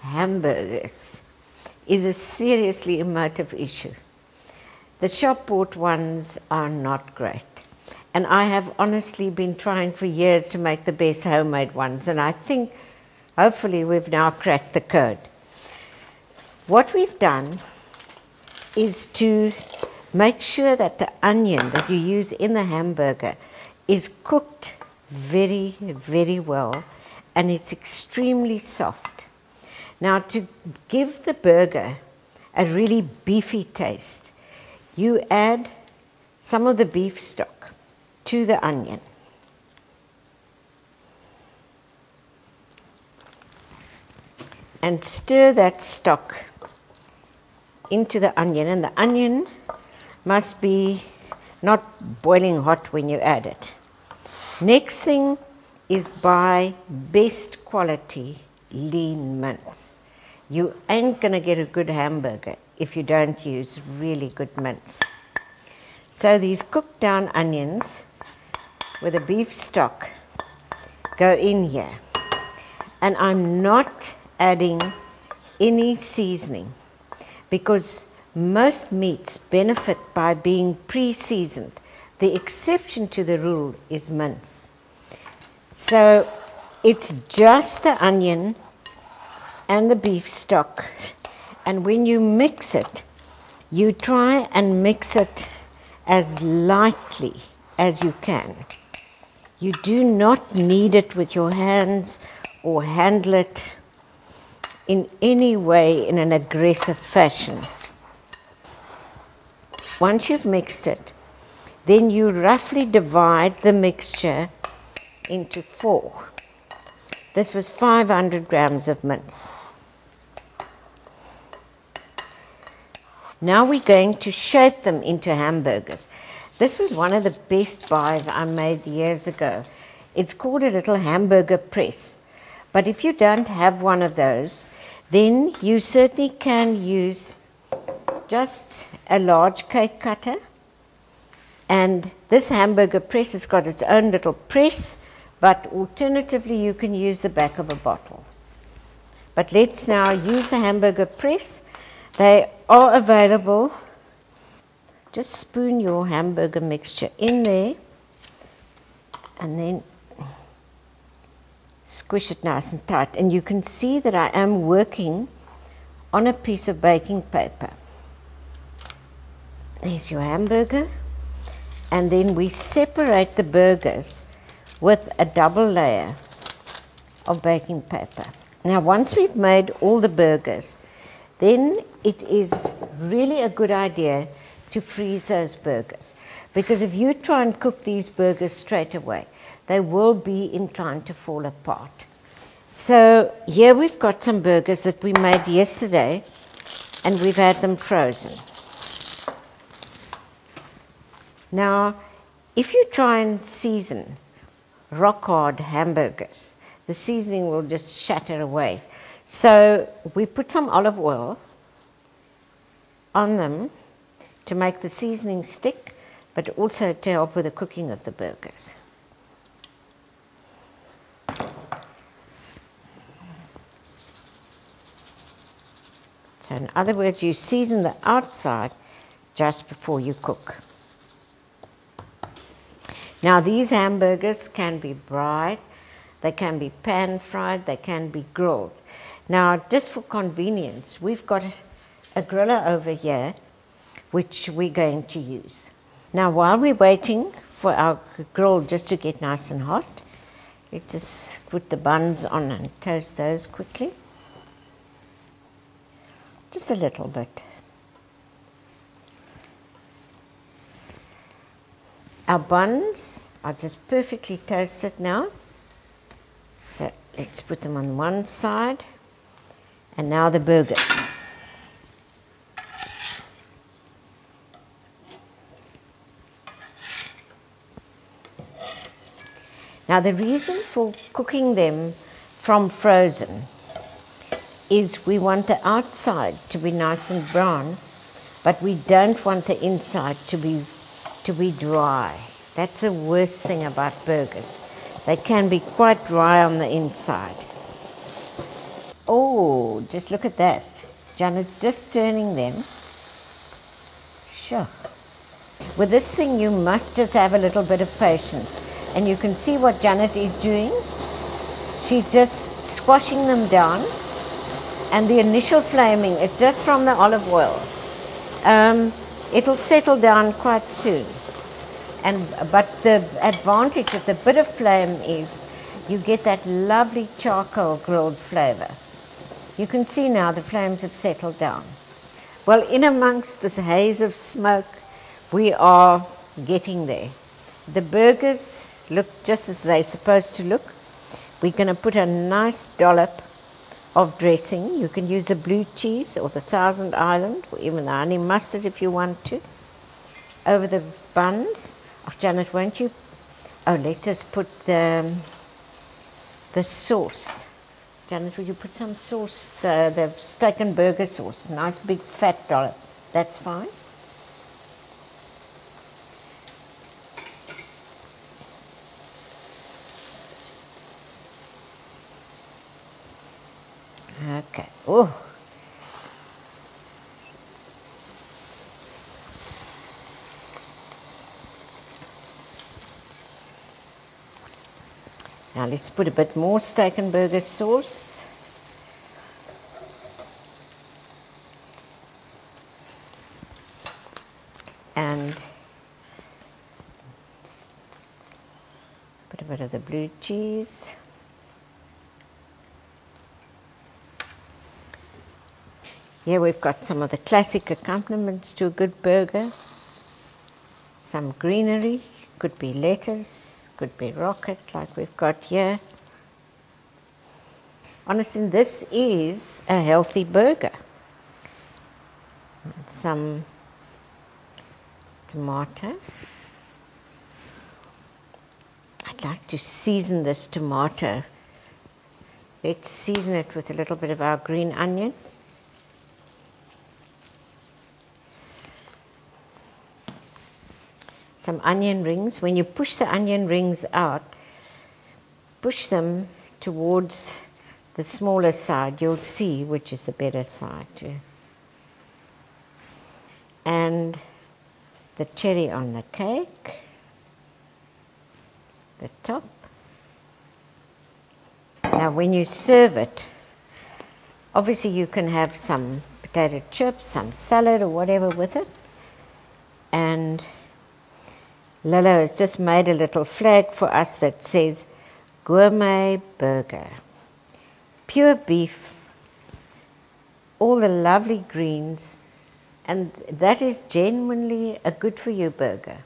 hamburgers is a seriously emotive issue. The shop-bought ones are not great. And I have honestly been trying for years to make the best homemade ones, and I think hopefully we've now cracked the code. What we've done is to make sure that the onion that you use in the hamburger is cooked very, very well, and it's extremely soft. Now, to give the burger a really beefy taste, you add some of the beef stock to the onion. And stir that stock into the onion, and the onion must be not boiling hot when you add it. Next thing is buy best quality lean mince. You ain't gonna get a good hamburger if you don't use really good mince. So these cooked down onions with the beef stock go in here, and I'm not adding any seasoning because most meats benefit by being pre-seasoned. The exception to the rule is mince. So it's just the onion and the beef stock, and when you mix it, you try and mix it as lightly as you can. You do not knead it with your hands or handle it in any way in an aggressive fashion. Once you've mixed it, then you roughly divide the mixture into 4. This was 500 grams of mince. Now we're going to shape them into hamburgers. This was one of the best buys I made years ago. It's called a little hamburger press. But if you don't have one of those, then you certainly can use just a large cake cutter. And this hamburger press has got its own little press, but alternatively you can use the back of a bottle. But let's now use the hamburger press. They are available. Just spoon your hamburger mixture in there and then squish it nice and tight. And you can see that I am working on a piece of baking paper. There's your hamburger. And then we separate the burgers with a double layer of baking paper. Now, once we've made all the burgers, then it is really a good idea to freeze those burgers, because if you try and cook these burgers straight away, they will be inclined to fall apart. So here we've got some burgers that we made yesterday, and we've had them frozen. Now, if you try and season rock hard hamburgers, the seasoning will just shatter away. So we put some olive oil on them to make the seasoning stick, but also to help with the cooking of the burgers. So in other words, you season the outside just before you cook. Now these hamburgers can be braai, they can be pan fried, they can be grilled. Now just for convenience, we've got a griller over here which we're going to use. Now while we're waiting for our grill just to get nice and hot, let's just put the buns on and toast those quickly. Just a little bit. Our buns are just perfectly toasted now. So let's put them on one side. And now the burgers. Now the reason for cooking them from frozen is we want the outside to be nice and brown, but we don't want the inside to be dry. That's the worst thing about burgers. They can be quite dry on the inside. Oh, just look at that. Janet's just turning them. Sure. With this thing, you must just have a little bit of patience. And you can see what Janet is doing. She's just squashing them down. And the initial flaming is just from the olive oil. It'll settle down quite soon. But the advantage of the bit of flame is you get that lovely charcoal grilled flavor. You can see now the flames have settled down. Well, in amongst this haze of smoke, we are getting there. The burgers look just as they're supposed to look. We're going to put a nice dollop of dressing. You can use the blue cheese or the Thousand Island or even the honey mustard if you want to over the buns. Oh, Janet, won't you? Oh, let us put the sauce. Janet, will you put some sauce, the steak and burger sauce, nice big fat dollop. That's fine. Okay. Oh. Now let's put a bit more steak and burger sauce. And put a bit of the blue cheese. Here we've got some of the classic accompaniments to a good burger. Some greenery, could be lettuce, could be rocket like we've got here. Honestly, this is a healthy burger. Some tomato. I'd like to season this tomato. Let's season it with a little bit of our green onion. Some onion rings. When you push the onion rings out, push them towards the smaller side. You'll see which is the better side too. And the cherry on the cake, the top. Now when you serve it, obviously you can have some potato chips, some salad or whatever with it. And Lilo has just made a little flag for us that says Gourmet Burger. Pure beef, all the lovely greens, and that is genuinely a good for you burger.